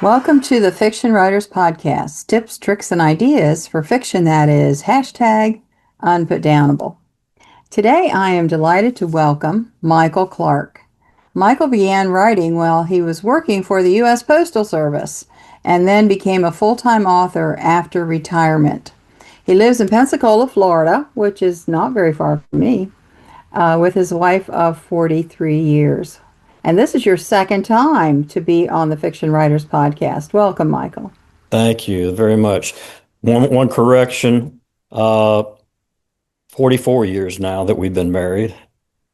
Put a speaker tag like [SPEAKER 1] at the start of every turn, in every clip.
[SPEAKER 1] Welcome to the Fiction Writers Podcast, tips, tricks, and ideas for fiction that is #unputdownable. Today I am delighted to welcome Michael Clark. Michael began writing while he was working for the US Postal Service and then became a full-time author after retirement. He lives in Pensacola, Florida, which is not very far from me, with his wife of 43 years. And this is your second time to be on the Fiction Writers Podcast. Welcome, Michael.
[SPEAKER 2] Thank you very much. One correction, 44 years now that we've been married,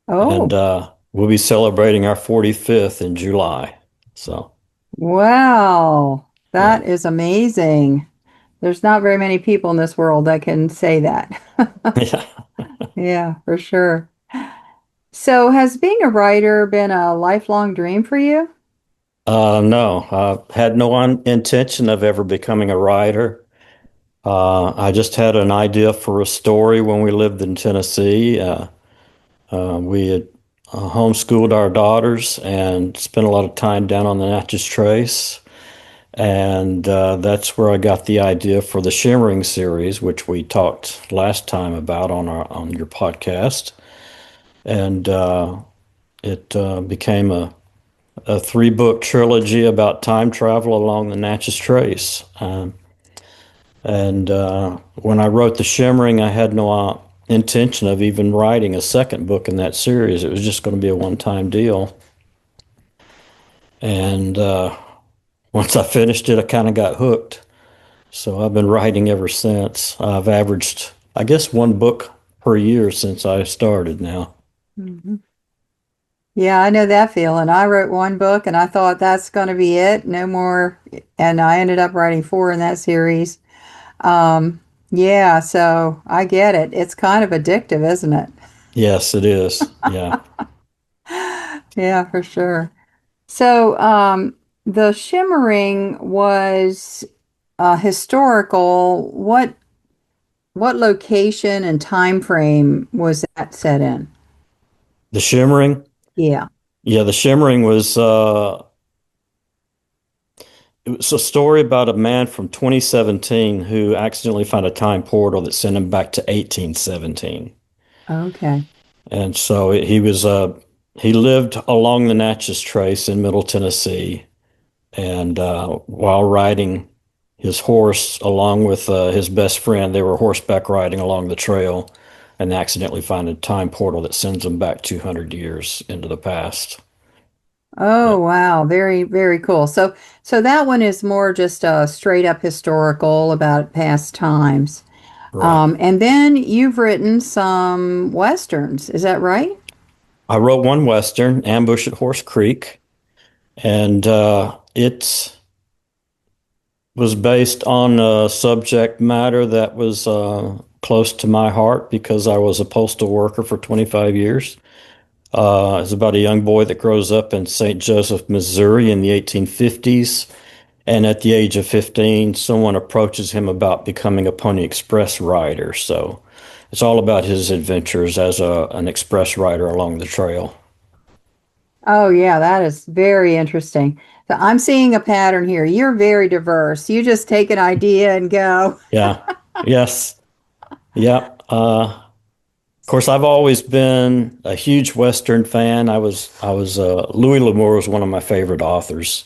[SPEAKER 2] and
[SPEAKER 1] Oh,
[SPEAKER 2] we'll be celebrating our 45th in July. So,
[SPEAKER 1] wow.
[SPEAKER 2] yeah.
[SPEAKER 1] That is amazing. There's not very many people in this world that can say that.
[SPEAKER 2] Yeah.
[SPEAKER 1] Yeah, for sure. So, has being a writer been a lifelong dream for you?
[SPEAKER 2] No, I had no intention of ever becoming a writer. I just had an idea for a story when we lived in Tennessee. We had homeschooled our daughters and spent a lot of time down on the Natchez Trace. And that's where I got the idea for the Shimmering series, which we talked last time about on your podcast. And it became a three-book trilogy about time travel along the Natchez Trace. And when I wrote the Shimmering, I had no intention of even writing a second book in that series. It was just going to be a one-time deal. And once I finished it, I kind of got hooked. So I've been writing ever since. I've averaged, I guess, one book per year since I started now.
[SPEAKER 1] Mhm. Yeah, I know that feeling. I wrote one book and I thought that's going to be it, no more. And I ended up writing four in that series. Um, yeah, so I get it. It's kind of addictive, isn't it?
[SPEAKER 2] Yes, it is. Yeah.
[SPEAKER 1] Yeah, for sure. So, the shimmering was historical. What location and time frame was that set in?
[SPEAKER 2] The Shimmering.
[SPEAKER 1] Yeah.
[SPEAKER 2] Yeah, The Shimmering it was a story about a man from 2017 who accidentally found a time portal that sent him back to 1817.
[SPEAKER 1] Okay.
[SPEAKER 2] And so he lived along the Natchez Trace in Middle Tennessee. And while riding his horse along with his best friend, they were horseback riding along the trail and accidentally find a time portal that sends them back 200 years into the past. Yeah,
[SPEAKER 1] Oh, wow. Very, very cool. So that one is more just a straight up historical about past times.
[SPEAKER 2] right.
[SPEAKER 1] And then you've written some Westerns. Is that right?
[SPEAKER 2] I wrote one Western, Ambush at Horse Creek, and it was based on a subject matter that was close to my heart because I was a postal worker for 25 years. It's about a young boy that grows up in St. Joseph, Missouri in the 1850s. And at the age of 15, someone approaches him about becoming a Pony Express rider. So it's all about his adventures as an express rider along the trail.
[SPEAKER 1] Oh, yeah, that is very interesting. So I'm seeing a pattern here. You're very diverse. You just take an idea and go.
[SPEAKER 2] Yeah. Yes. Yeah. Of course, I've always been a huge Western fan. Louis L'Amour was one of my favorite authors.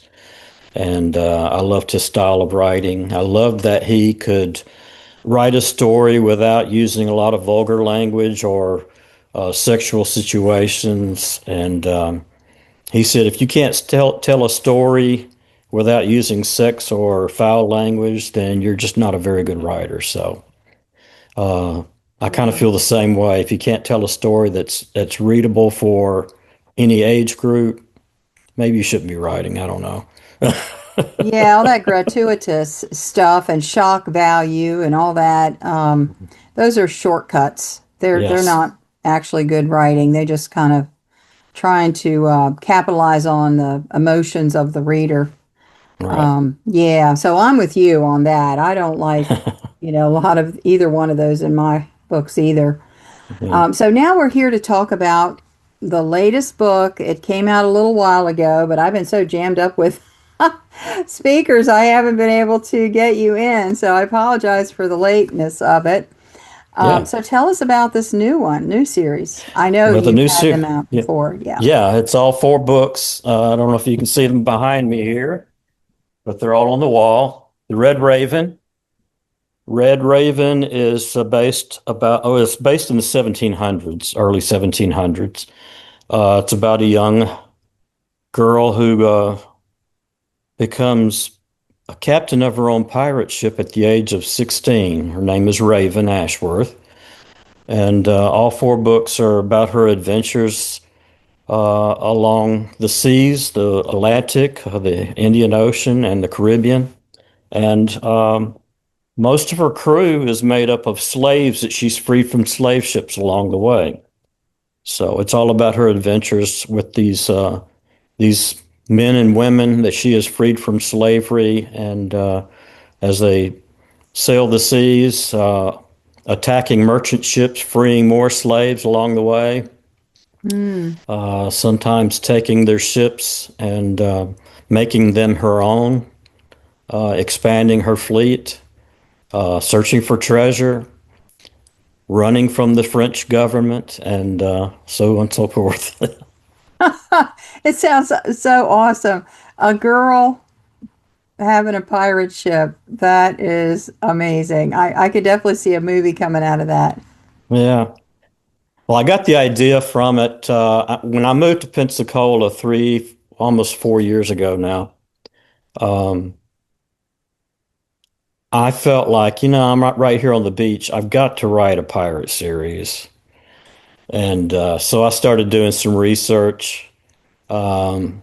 [SPEAKER 2] And I loved his style of writing. I loved that he could write a story without using a lot of vulgar language or sexual situations. And he said, if you can't tell a story without using sex or foul language, then you're just not a very good writer. So uh, I kind of
[SPEAKER 1] Yeah.
[SPEAKER 2] feel the same way. If you can't tell a story that's readable for any age group, maybe you shouldn't be writing. I don't know.
[SPEAKER 1] Yeah, all that gratuitous stuff and shock value and all that, those are shortcuts. They're
[SPEAKER 2] Yes,
[SPEAKER 1] not actually good writing. They just kind of trying to capitalize on the emotions of the reader.
[SPEAKER 2] right.
[SPEAKER 1] Yeah, so I'm with you on that. I don't like, a lot of either one of those in my books either.
[SPEAKER 2] Yeah.
[SPEAKER 1] So now we're here to talk about the latest book. It came out a little while ago, but I've been so jammed up with speakers, I haven't been able to get you in, so I apologize for the lateness of it.
[SPEAKER 2] Yeah.
[SPEAKER 1] So tell us about this new one, new series. I know
[SPEAKER 2] Well, the
[SPEAKER 1] you've
[SPEAKER 2] new
[SPEAKER 1] had
[SPEAKER 2] series,
[SPEAKER 1] them out
[SPEAKER 2] yeah,
[SPEAKER 1] before. Yeah.
[SPEAKER 2] yeah, it's all four books. I don't know if you can see them behind me here, but they're all on the wall. The Red Raven. Red Raven is it's based in the 1700s, early 1700s. It's about a young girl who becomes a captain of her own pirate ship at the age of 16. Her name is Raven Ashworth. And all four books are about her adventures along the seas, the Atlantic, the Indian Ocean, and the Caribbean. And most of her crew is made up of slaves that she's freed from slave ships along the way. So it's all about her adventures with these men and women that she has freed from slavery, and as they sail the seas, attacking merchant ships, freeing more slaves along the way,
[SPEAKER 1] Mm.
[SPEAKER 2] sometimes taking their ships and making them her own, expanding her fleet, searching for treasure, running from the French government, and so on and so forth.
[SPEAKER 1] It sounds so awesome. A girl having a pirate ship. That is amazing. I could definitely see a movie coming out of that.
[SPEAKER 2] Yeah. Well, I got the idea from it when I moved to Pensacola almost 4 years ago now. Um, I felt like, I'm right here on the beach. I've got to write a pirate series. And so I started doing some research. Um,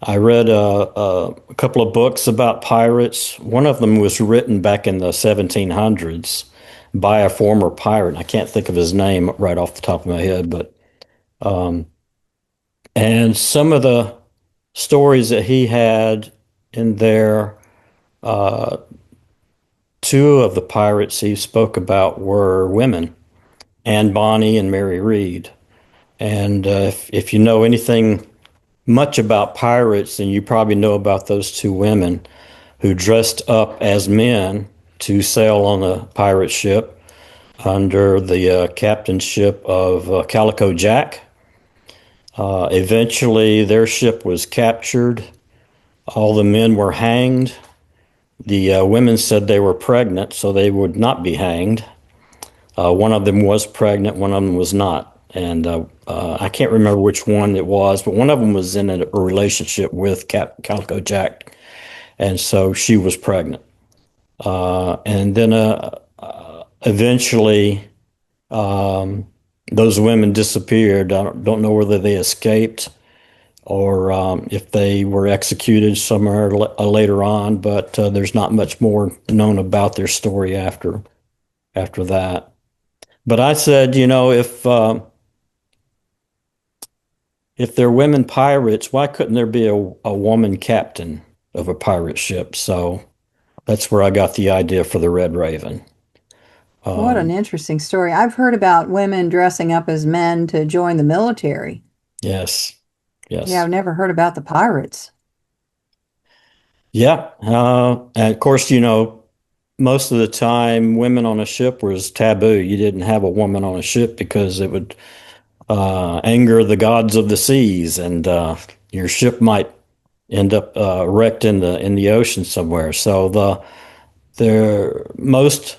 [SPEAKER 2] I read a couple of books about pirates. One of them was written back in the 1700s by a former pirate. I can't think of his name right off the top of my head, but um, and some of the stories that he had in there, uh, two of the pirates he spoke about were women, Anne Bonny and Mary Read. And if you know anything much about pirates, then you probably know about those two women who dressed up as men to sail on a pirate ship under the captainship of Calico Jack. Eventually, their ship was captured. All the men were hanged. The women said they were pregnant, so they would not be hanged. One of them was pregnant, one of them was not. And I can't remember which one it was, but one of them was in a relationship with Calico Jack, and so she was pregnant. And then eventually, um, those women disappeared. I don't know whether they escaped or if they were executed somewhere later on, but there's not much more known about their story after that. But I said, if they're women pirates, why couldn't there be a woman captain of a pirate ship? So that's where I got the idea for the Red Raven.
[SPEAKER 1] What an
[SPEAKER 2] Um,
[SPEAKER 1] interesting story. I've heard about women dressing up as men to join the military.
[SPEAKER 2] yes,
[SPEAKER 1] Yeah,
[SPEAKER 2] yes.
[SPEAKER 1] I've never heard about the pirates.
[SPEAKER 2] Yeah. And of course, most of the time, women on a ship was taboo. You didn't have a woman on a ship because it would anger the gods of the seas, and your ship might end up wrecked in the ocean somewhere. So the most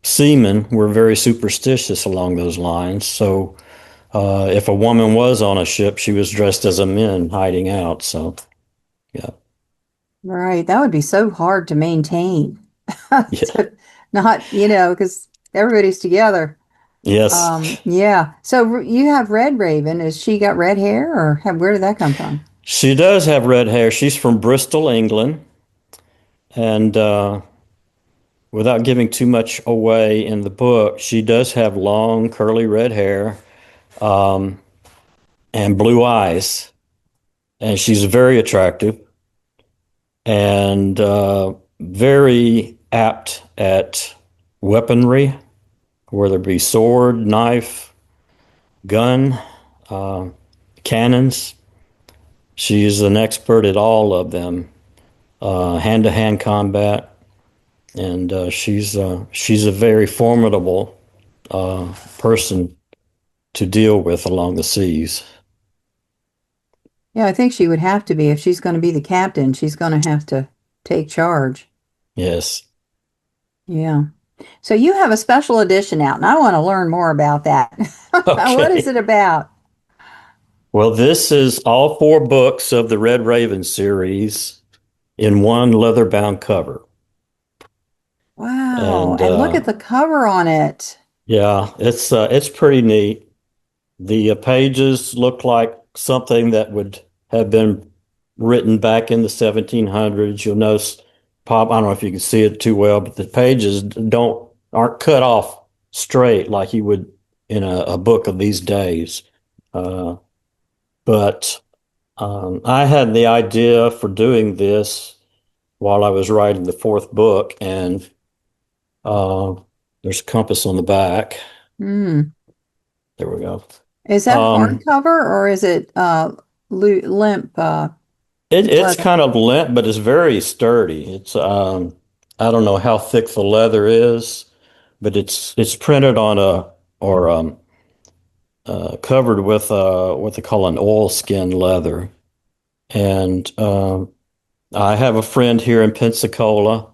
[SPEAKER 2] seamen were very superstitious along those lines. So if a woman was on a ship, she was dressed as a man hiding out. So yeah,
[SPEAKER 1] Right. That would be so hard to maintain.
[SPEAKER 2] yeah,
[SPEAKER 1] To not, because everybody's together.
[SPEAKER 2] yes.
[SPEAKER 1] Yeah. So you have Red Raven. Has she got red hair or where did that come from?
[SPEAKER 2] She does have red hair. She's from Bristol, England, and without giving too much away in the book, she does have long, curly red hair, um, and blue eyes, and she's very attractive and very apt at weaponry, whether it be sword, knife, gun, uh, cannons. She's an expert at all of them, hand-to-hand combat, and she's a very formidable person to deal with along the seas.
[SPEAKER 1] Yeah, I think she would have to be. If she's going to be the captain, she's going to have to take charge.
[SPEAKER 2] Yes.
[SPEAKER 1] Yeah. So you have a special edition out, and I want to learn more about that. What is
[SPEAKER 2] Okay.
[SPEAKER 1] it about?
[SPEAKER 2] Well, this is all four books of the Red Raven series in one leather-bound cover.
[SPEAKER 1] Wow.
[SPEAKER 2] And
[SPEAKER 1] And look at the cover on it.
[SPEAKER 2] yeah, it's pretty neat. The pages look like something that would have been written back in the 1700s. You'll notice, Pop, I don't know if you can see it too well, but the pages don't aren't cut off straight like you would in a book of these days. Uh, but I had the idea for doing this while I was writing the fourth book, and uh, there's a compass on the back.
[SPEAKER 1] Hmm.
[SPEAKER 2] There we go.
[SPEAKER 1] Is that
[SPEAKER 2] Um,
[SPEAKER 1] hardcover or is it limp
[SPEAKER 2] it's
[SPEAKER 1] leather?
[SPEAKER 2] kind of limp, but it's very sturdy. I don't know how thick the leather is, but it's printed on a or covered with what they call an oilskin leather. And I have a friend here in Pensacola.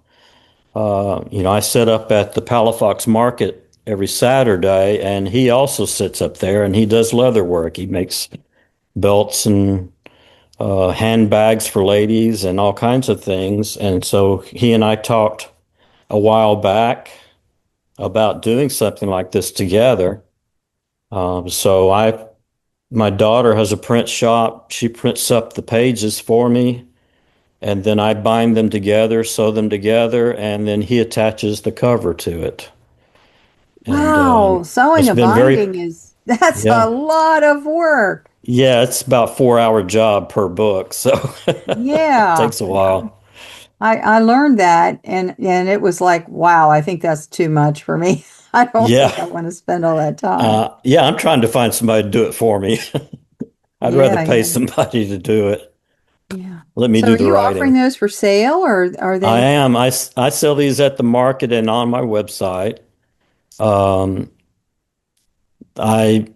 [SPEAKER 2] I set up at the Palafox Market every Saturday, and he also sits up there and he does leather work. He makes belts and handbags for ladies and all kinds of things. And so he and I talked a while back about doing something like this together. My daughter has a print shop. She prints up the pages for me, and then I bind them together, sew them together, and then he attaches the cover to it. And
[SPEAKER 1] Wow, sewing
[SPEAKER 2] it's
[SPEAKER 1] and
[SPEAKER 2] been very,
[SPEAKER 1] binding is that's
[SPEAKER 2] yeah,
[SPEAKER 1] a lot of work.
[SPEAKER 2] yeah, it's about 4 hour job per book, so it
[SPEAKER 1] Yeah.
[SPEAKER 2] takes a while.
[SPEAKER 1] I learned that and it was like, wow, I think that's too much for me. I don't
[SPEAKER 2] Yeah.
[SPEAKER 1] think I want to spend all that time.
[SPEAKER 2] Yeah, I'm trying to find somebody to do it for me. I'd rather
[SPEAKER 1] Yeah,
[SPEAKER 2] pay
[SPEAKER 1] yeah,
[SPEAKER 2] somebody to do it.
[SPEAKER 1] yeah.
[SPEAKER 2] Let me
[SPEAKER 1] So
[SPEAKER 2] do
[SPEAKER 1] are
[SPEAKER 2] the
[SPEAKER 1] you offering
[SPEAKER 2] writing.
[SPEAKER 1] those for sale or are
[SPEAKER 2] I
[SPEAKER 1] they?
[SPEAKER 2] am. I sell these at the market and on my website. Um, I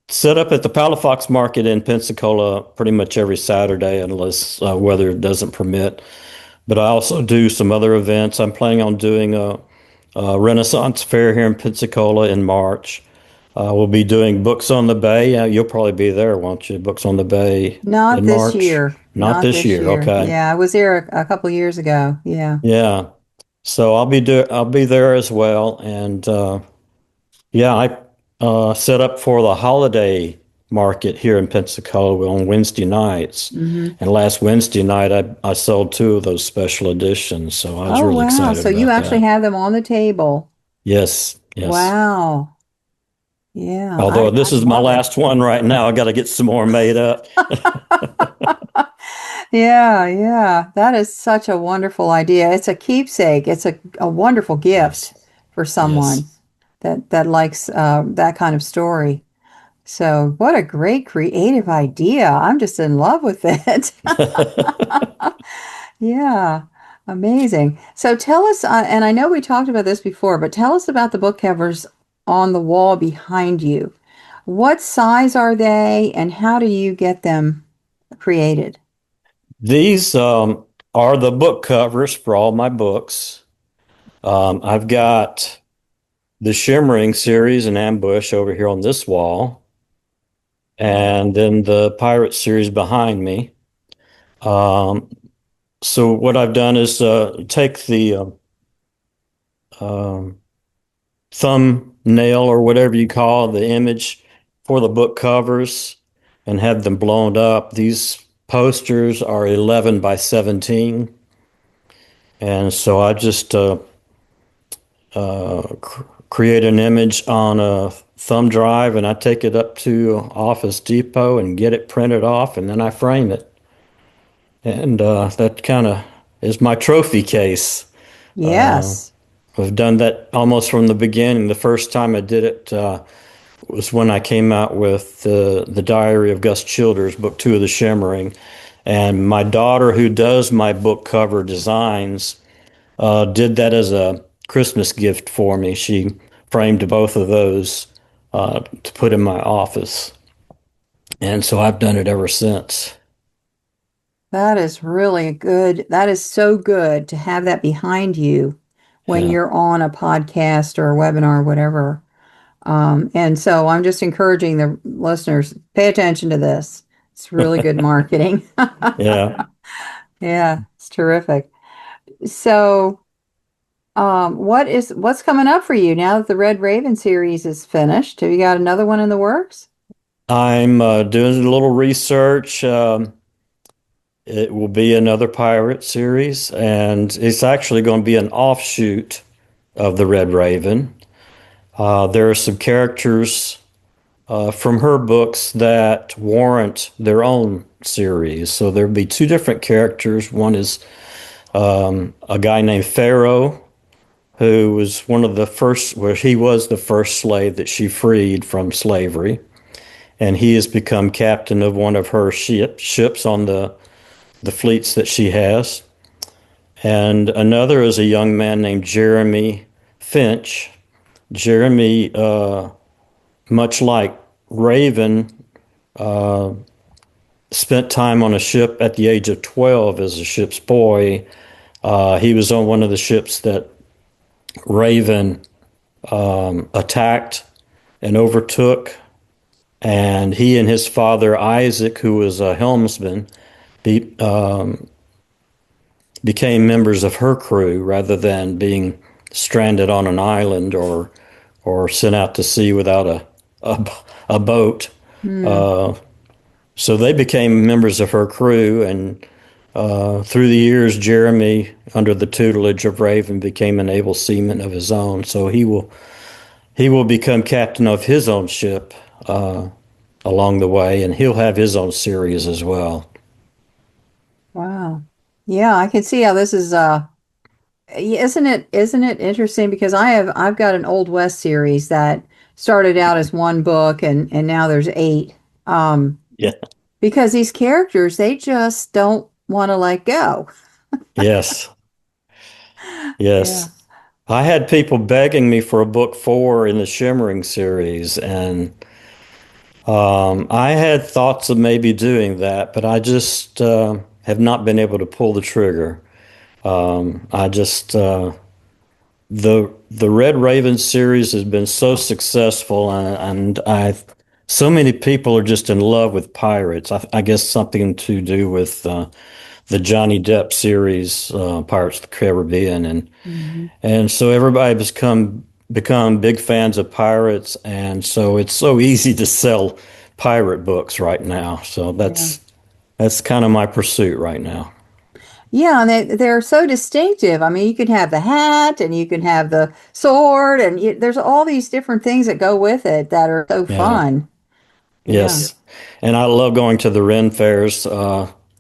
[SPEAKER 2] set up at the Palafox Market in Pensacola pretty much every Saturday unless weather doesn't permit. But I also do some other events. I'm planning on doing a Renaissance fair here in Pensacola in March. We'll be doing Books on the Bay. You'll probably be there, won't you? Books on the Bay
[SPEAKER 1] Not
[SPEAKER 2] in
[SPEAKER 1] this
[SPEAKER 2] March.
[SPEAKER 1] year.
[SPEAKER 2] Not
[SPEAKER 1] Not
[SPEAKER 2] this
[SPEAKER 1] this
[SPEAKER 2] year.
[SPEAKER 1] year.
[SPEAKER 2] Okay.
[SPEAKER 1] Yeah, I was there a couple years ago. Yeah.
[SPEAKER 2] Yeah. So I'll be there as well. And yeah, I set up for the holiday market here in Pensacola on Wednesday nights.
[SPEAKER 1] Hmm.
[SPEAKER 2] And last Wednesday night, I sold two of those special editions. So I was
[SPEAKER 1] Oh,
[SPEAKER 2] really
[SPEAKER 1] wow.
[SPEAKER 2] excited
[SPEAKER 1] So you
[SPEAKER 2] about
[SPEAKER 1] actually
[SPEAKER 2] that.
[SPEAKER 1] have them on the table.
[SPEAKER 2] Yes, yes.
[SPEAKER 1] Wow. Yeah,
[SPEAKER 2] Although
[SPEAKER 1] I
[SPEAKER 2] this is my
[SPEAKER 1] love it.
[SPEAKER 2] last one right now, I got to get some more made up.
[SPEAKER 1] Yeah, yeah. That is such a wonderful idea. It's a keepsake. It's a wonderful gift
[SPEAKER 2] Yes,
[SPEAKER 1] for
[SPEAKER 2] yes.
[SPEAKER 1] someone that likes that kind of story. So, what a great creative idea. I'm just in love with it. Yeah, amazing. So, tell us, and I know we talked about this before, but tell us about the book covers on the wall behind you. What size are they, and how do you get them created?
[SPEAKER 2] These are the book covers for all my books. I've got the Shimmering series and Ambush over here on this wall, and then the Pirate series behind me. Um, so what I've done is take the um, thumbnail or whatever you call the image for the book covers and have them blown up. These posters are 11 by 17. And so I just create an image on a thumb drive and I take it up to Office Depot and get it printed off and then I frame it. And that kind of is my trophy case. Uh,
[SPEAKER 1] Yes.
[SPEAKER 2] I've done that almost from the beginning. The first time I did it, was when I came out with the Diary of Gus Childers, book two of the Shimmering. And my daughter, who does my book cover designs, did that as a Christmas gift for me. She framed both of those to put in my office. And so I've done it ever since.
[SPEAKER 1] That is really good. That is so good to have that behind you when
[SPEAKER 2] Yeah.
[SPEAKER 1] you're on a podcast or a webinar or whatever. And so I'm just encouraging the listeners, pay attention to this. It's really good marketing.
[SPEAKER 2] Yeah.
[SPEAKER 1] Yeah, it's terrific. So, what's coming up for you now that the Red Raven series is finished? Have you got another one in the works?
[SPEAKER 2] I'm doing a little research. It will be another pirate series, and it's actually going to be an offshoot of the Red Raven. There are some characters from her books that warrant their own series. So there'll be two different characters. One is a guy named Pharaoh, who was one of the first, well, he was the first slave that she freed from slavery. And he has become captain of one of her ships on the fleets that she has. And another is a young man named Jeremy Finch. Jeremy, much like Raven, spent time on a ship at the age of 12 as a ship's boy. He was on one of the ships that Raven attacked and overtook. And he and his father, Isaac, who was a helmsman, be, became members of her crew rather than being stranded on an island or sent out to sea without a, a boat.
[SPEAKER 1] Hmm.
[SPEAKER 2] Uh, so they became members of her crew, and through the years, Jeremy, under the tutelage of Raven, became an able seaman of his own. So he will become captain of his own ship along the way, and he'll have his own series as well.
[SPEAKER 1] Wow. Yeah, I can see how this is isn't it interesting because I've got an Old West series that started out as one book and now there's eight. Um,
[SPEAKER 2] Yeah.
[SPEAKER 1] because these characters they just don't want to let go.
[SPEAKER 2] Yes.
[SPEAKER 1] Yeah.
[SPEAKER 2] Yes. I had people begging me for a book four in the Shimmering series, and I had thoughts of maybe doing that, but I just have not been able to pull the trigger. I just the Red Raven series has been so successful, and I've so many people are just in love with pirates. I guess something to do with the Johnny Depp series, Pirates of the Caribbean,
[SPEAKER 1] Mhm.
[SPEAKER 2] and so everybody has become big fans of pirates, and so it's so easy to sell pirate books right now. So
[SPEAKER 1] Yeah.
[SPEAKER 2] that's kind of my pursuit right now.
[SPEAKER 1] Yeah, and they're so distinctive. I mean, you can have the hat and you can have the sword and there's all these different things that go with it that are so
[SPEAKER 2] Yeah.
[SPEAKER 1] fun. Yeah.
[SPEAKER 2] Yes. And I love going to the Ren fairs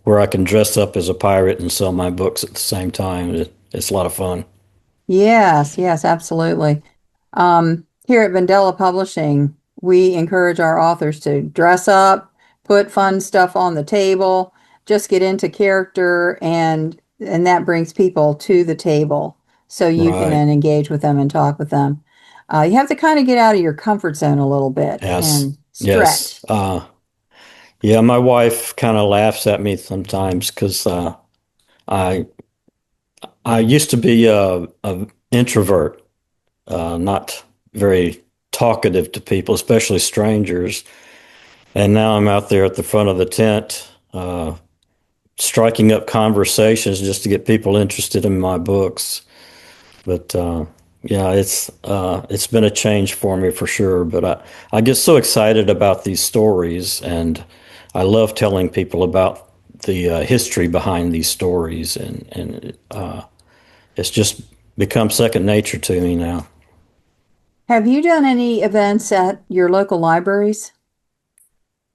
[SPEAKER 2] where I can dress up as a pirate and sell my books at the same time. It's a lot of fun.
[SPEAKER 1] Yes, yes, absolutely. Here at Vandella Publishing, we encourage our authors to dress up, put fun stuff on the table, just get into character, and that brings people to the table so you can
[SPEAKER 2] Right.
[SPEAKER 1] then engage with them and talk with them. You have to kind of get out of your comfort zone a little bit
[SPEAKER 2] Yes.
[SPEAKER 1] and
[SPEAKER 2] Yes.
[SPEAKER 1] stretch.
[SPEAKER 2] Yeah, my wife kind of laughs at me sometimes because I I used to be a introvert, not very talkative to people, especially strangers. And now I'm out there at the front of the tent, striking up conversations just to get people interested in my books. But yeah, it's been a change for me for sure. But I get so excited about these stories, and I love telling people about the history behind these stories, and it's just become second nature to me now.
[SPEAKER 1] Have you done any events at your local libraries?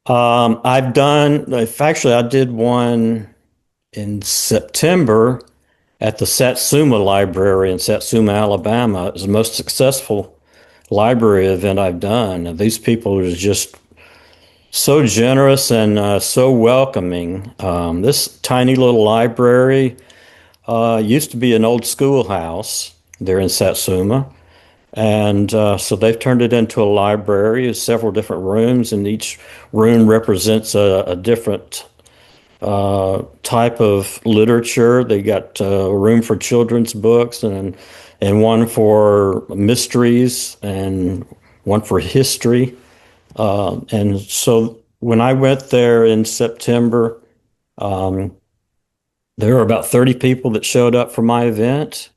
[SPEAKER 2] I've done, if actually, I did one in September at the Satsuma Library in Satsuma, Alabama. It was the most successful library event I've done. These people are just so generous and so welcoming. This tiny little library used to be an old schoolhouse there in Satsuma. And so they've turned it into a library, several different rooms, and each room represents a different type of literature. They got a room for children's books and one for mysteries and one for history. And so when I went there in September, um, there were about 30 people that showed up for my event,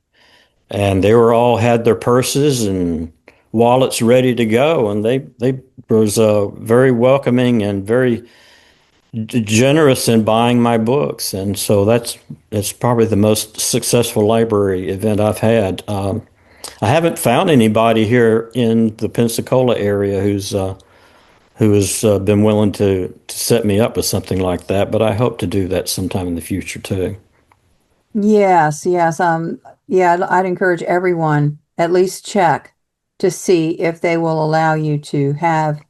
[SPEAKER 2] and they were all had their purses and wallets ready to go, and they was very welcoming and very generous in buying my books, and so that's probably the most successful library event I've had. I haven't found anybody here in the Pensacola area who has been willing to set me up with something like that, but I hope to do that sometime in the future too.
[SPEAKER 1] Yes, yes. Yeah, I'd encourage everyone at least check to see if they will allow you to have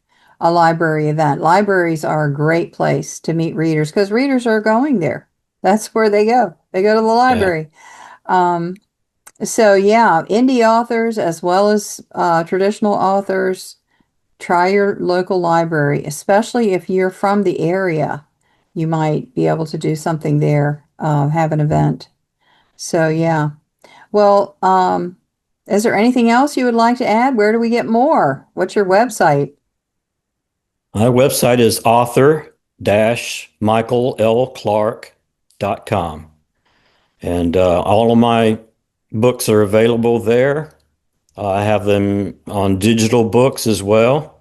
[SPEAKER 1] a library event. Libraries are a great place to meet readers because readers are going there. That's where they go. They go to the
[SPEAKER 2] Yeah.
[SPEAKER 1] library. Um, so yeah, indie authors as well as traditional authors, try your local library, especially if you're from the area. You might be able to do something there, have an event. So yeah. Well, is there anything else you would like to add? Where do we get more? What's your website?
[SPEAKER 2] My website is author-michaellclark.com. And all of my books are available there. I have them on digital books as well.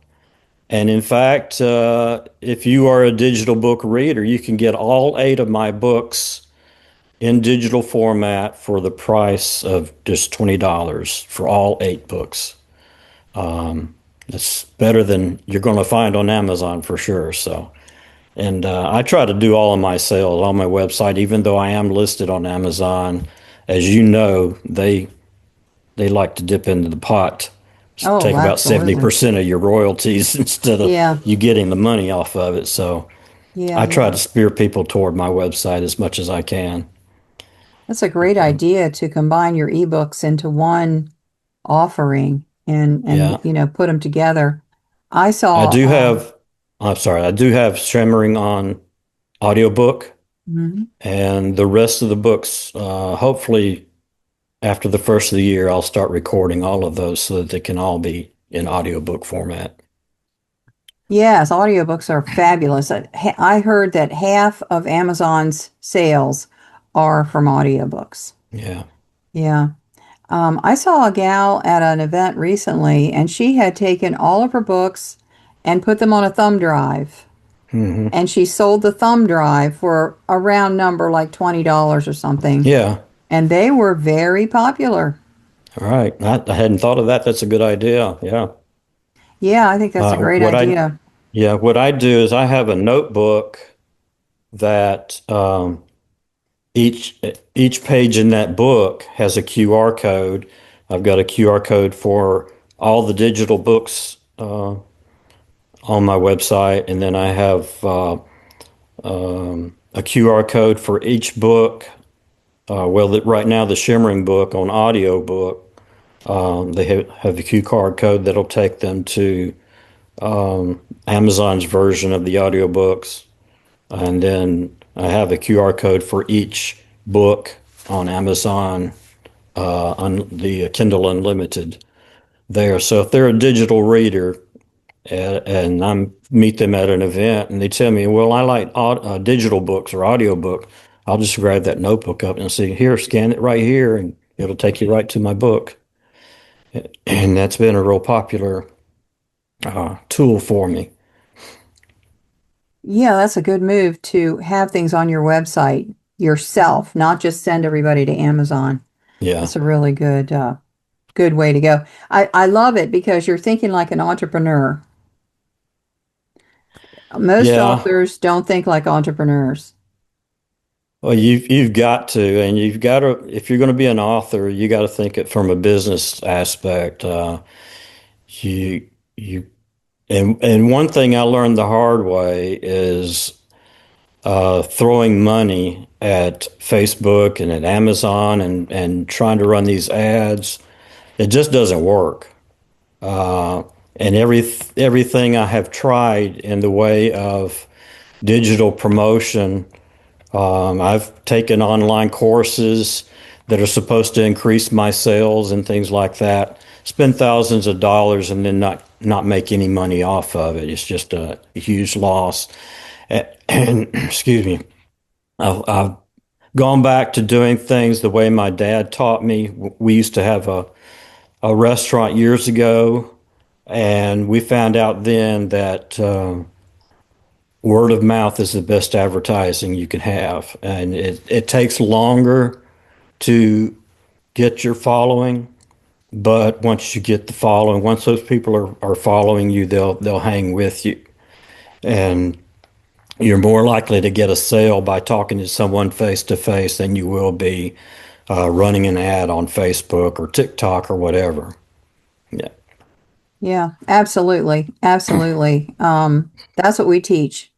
[SPEAKER 2] And in fact, if you are a digital book reader, you can get all eight of my books in digital format for the price of just $20 for all eight books. It's better than you're going to find on Amazon for sure. So, and I try to do all of my sales on my website, even though I am listed on Amazon. As you know, they like to dip into the pot,
[SPEAKER 1] Oh,
[SPEAKER 2] take about
[SPEAKER 1] absolutely.
[SPEAKER 2] 70% of your royalties instead of
[SPEAKER 1] Yeah.
[SPEAKER 2] you getting the money off of it. So
[SPEAKER 1] Yeah,
[SPEAKER 2] I try
[SPEAKER 1] yeah.
[SPEAKER 2] to steer people toward my website as much as I can.
[SPEAKER 1] That's a great idea to combine your ebooks into one offering and
[SPEAKER 2] Yeah.
[SPEAKER 1] put them together. I
[SPEAKER 2] I
[SPEAKER 1] saw
[SPEAKER 2] do have, I'm sorry, I do have Shimmering on audiobook,
[SPEAKER 1] mhm.
[SPEAKER 2] and the rest of the books, hopefully after the first of the year, I'll start recording all of those so that they can all be in audiobook format.
[SPEAKER 1] Yes, audiobooks are fabulous. I heard that half of Amazon's sales are from audiobooks.
[SPEAKER 2] Yeah.
[SPEAKER 1] Yeah. I saw a gal at an event recently, and she had taken all of her books and put them on a thumb drive.
[SPEAKER 2] Hmm.
[SPEAKER 1] And she sold the thumb drive for a round number like $20 or something.
[SPEAKER 2] Yeah.
[SPEAKER 1] And they were very popular.
[SPEAKER 2] All right. I hadn't thought of that. That's a good idea. Yeah.
[SPEAKER 1] Yeah, I think that's a great
[SPEAKER 2] What I,
[SPEAKER 1] idea.
[SPEAKER 2] yeah, what I do is I have a notebook that each each page in that book has a QR code. I've got a QR code for all the digital books on my website, and then I have a QR code for each book. Right now the Shimmering book on audio book, they have a QR code that'll take them to Amazon's version of the audiobooks. And then I have a QR code for each book on Amazon on the Kindle Unlimited there. So if they're a digital reader and I meet them at an event and they tell me, well, I like digital books or audiobook, I'll just grab that notebook up and say, here, scan it right here, and it'll take you right to my book. And that's been a real popular tool for me.
[SPEAKER 1] Yeah, that's a good move to have things on your website yourself, not just send everybody to Amazon.
[SPEAKER 2] Yeah.
[SPEAKER 1] That's a really good way to go. I love it because you're thinking like an entrepreneur. Most
[SPEAKER 2] Yeah.
[SPEAKER 1] authors don't think like entrepreneurs.
[SPEAKER 2] Well, you've got to, and you've got to, if you're going to be an author, you got to think it from a business aspect. You you and one thing I learned the hard way is throwing money at Facebook and at Amazon and trying to run these ads. It just doesn't work. Uh, and everything I have tried in the way of digital promotion, I've taken online courses that are supposed to increase my sales and things like that. Spend thousands of dollars and then not make any money off of it. It's just a huge loss. And excuse me, I've gone back to doing things the way my dad taught me. We used to have a restaurant years ago, and we found out then that word of mouth is the best advertising you can have. And it takes longer to get your following, but once you get the following, once those people are following you, they'll hang with you. And you're more likely to get a sale by talking to someone face to face than you will be running an ad on Facebook or TikTok or whatever. Yeah.
[SPEAKER 1] Yeah, absolutely. Absolutely. That's what we teach.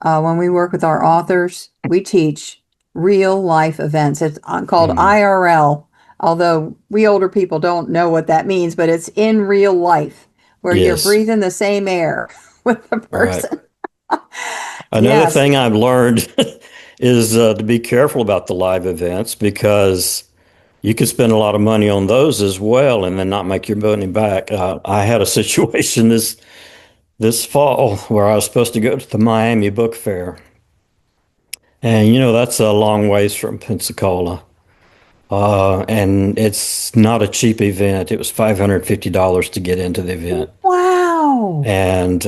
[SPEAKER 1] When we work with our authors, we teach real life events. It's called
[SPEAKER 2] Mhm.
[SPEAKER 1] IRL, although we older people don't know what that means, but it's in real life where you're
[SPEAKER 2] Yes.
[SPEAKER 1] breathing the same air with the
[SPEAKER 2] Right.
[SPEAKER 1] person.
[SPEAKER 2] Another
[SPEAKER 1] Yes.
[SPEAKER 2] thing I've learned is to be careful about the live events because you could spend a lot of money on those as well and then not make your money back. I had a situation this fall where I was supposed to go to the Miami Book Fair, and that's a long ways from Pensacola, and it's not a cheap event. It was $550 to get into the event,
[SPEAKER 1] Wow.
[SPEAKER 2] and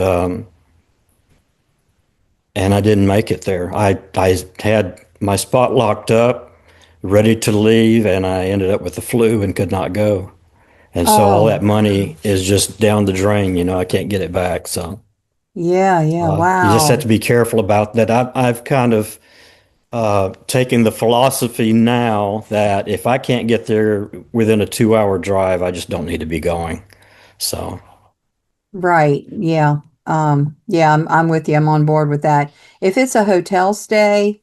[SPEAKER 2] I didn't make it there. I had my spot locked up, ready to leave, and I ended up with the flu and could not go. And so all
[SPEAKER 1] Oh,
[SPEAKER 2] that money
[SPEAKER 1] gosh.
[SPEAKER 2] is just down the drain. I can't get it back. So
[SPEAKER 1] Yeah, yeah.
[SPEAKER 2] you just have to
[SPEAKER 1] Wow.
[SPEAKER 2] be careful about that. I've kind of taken the philosophy now that if I can't get there within a 2 hour drive, I just don't need to be going. So,
[SPEAKER 1] Right. Yeah. Yeah, I'm with you. I'm on board with that. If it's a hotel stay,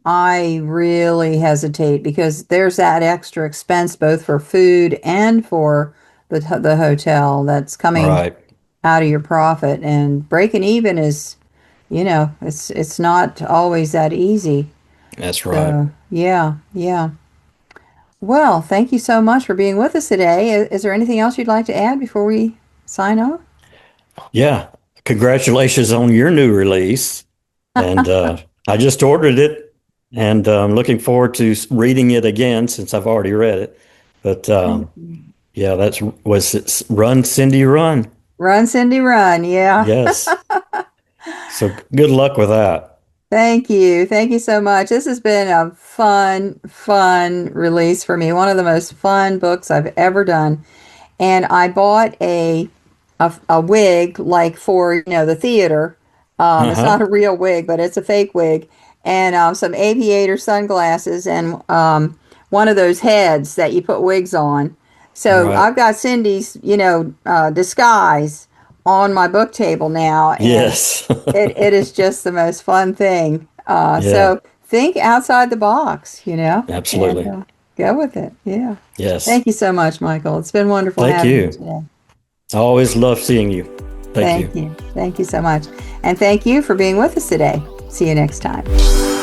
[SPEAKER 1] I really hesitate because there's that extra expense both for food and for the hotel that's coming
[SPEAKER 2] right.
[SPEAKER 1] out of your profit. And breaking even is, it's not always that easy.
[SPEAKER 2] That's right.
[SPEAKER 1] So, yeah, yeah. Well, thank you so much for being with us today. Is there anything else you'd like to add before we sign off?
[SPEAKER 2] Yeah. Congratulations on your new release. And I just ordered it and I'm looking forward to reading it again since I've already read it. But
[SPEAKER 1] Thank you.
[SPEAKER 2] yeah, was it Run, Cindy, Run.
[SPEAKER 1] Run, Cindy, run. Yeah.
[SPEAKER 2] Yes. So good luck with that.
[SPEAKER 1] Thank you. Thank you so much. This has been a fun, fun release for me. One of the most fun books I've ever done. And I bought a wig like for, the theater. It's
[SPEAKER 2] Uh-huh.
[SPEAKER 1] not a real wig, but it's a fake wig. And some aviator sunglasses and one of those heads that you put wigs on. So
[SPEAKER 2] Right.
[SPEAKER 1] I've got Cindy's, disguise on my book table now, and
[SPEAKER 2] Yes.
[SPEAKER 1] it is just the most fun thing.
[SPEAKER 2] Yeah,
[SPEAKER 1] So think outside the box, and
[SPEAKER 2] absolutely.
[SPEAKER 1] go with it. Yeah.
[SPEAKER 2] Yes.
[SPEAKER 1] Thank you so much, Michael. It's been wonderful
[SPEAKER 2] Thank
[SPEAKER 1] having you
[SPEAKER 2] you.
[SPEAKER 1] today.
[SPEAKER 2] I always love seeing you. Thank you.
[SPEAKER 1] Thank you. Thank you so much. And thank you for being with us today. See you next time.